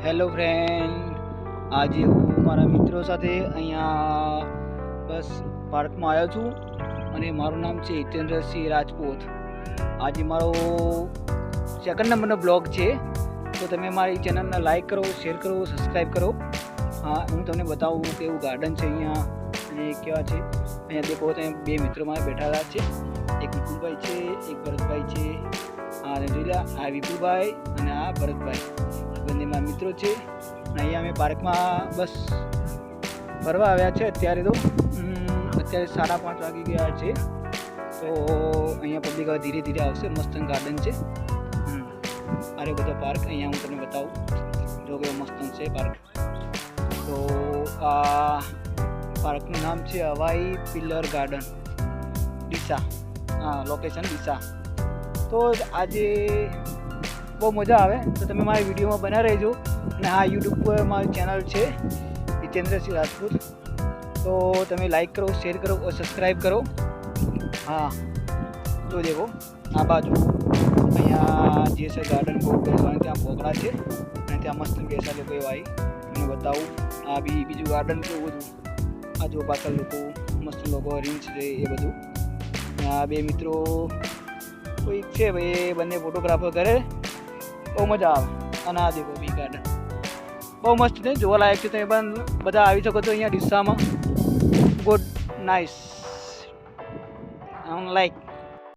Hello friend, આજે હું મારા મિત્રો સાથે અહીંયા બસ પાર્કમાં આવ્યો છું અને મારું નામ છે હિતેન્દ્રસિંહ રાજપૂત. આજે મારો સેકન્ડ નંબરનો બ્લોગ છે, તો તમે મારી ચેનલને લાઈક કરો, શેર કરો, સબસ્ક્રાઈબ કરો. હા, હું તમને બતાવું કેવું ગાર્ડન છે અહીંયા અને કેવા છે. અહીંયા દેખો, તમે બે મિત્રો મારે બેઠેલા છે, એક વિપુલભાઈ છે, એક ભરતભાઈ છે. આ વિપુલભાઈ અને આ ભરતભાઈ બંને મારા મિત્રો છે. અને અહીંયા અમે પાર્કમાં બસ ફરવા આવ્યા છે. અત્યારે 5:30 વાગી ગયા છે, તો અહીંયા પબ્લિક હવે ધીરે ધીરે આવશે. મસ્ત ગાર્ડન છે. અરે બધો પાર્ક અહીંયા હું તમને બતાવું, જો કે મસ્ત છે પાર્ક. તો આ પાર્કનું નામ છે હવાઈ પિલર ગાર્ડન, ડીસા. હા, લોકેશન ડીસા. તો આજે બહુ મજા આવે, તો તમે મારી વિડીયોમાં બના રહેજો. અને હા, યુટ્યુબ પર મારી ચેનલ છે હિતેન્દ્રસિંહ રાજપૂત, તો તમે લાઈક કરો, શેર કરો और સબસ્ક્રાઈબ કરો. હા, તો દેખો આ બાજુ અહીંયા જે છે ગાર્ડન બહુ બેસવાનું, ત્યાં બોકડા છે અને ત્યાં મસ્ત બેસા લોકો આવી તમને બતાવું. આ બીજું ગાર્ડન કેવું બધું, આ જો પાછળ લોકો મસ્ત લોકો રીંચ છે એ બધું. આ બે મિત્રો કોઈ છે ભાઈ, એ બંને ફોટોગ્રાફર કરે, બહુ મજા આવે. અને આ દેખો બી ગાર્ડન બહુ મસ્ત છે, જોવાલાયક છે. તમે પણ બધા આવી શકો છો અહીંયા ડીસામાં. Good nice, I like.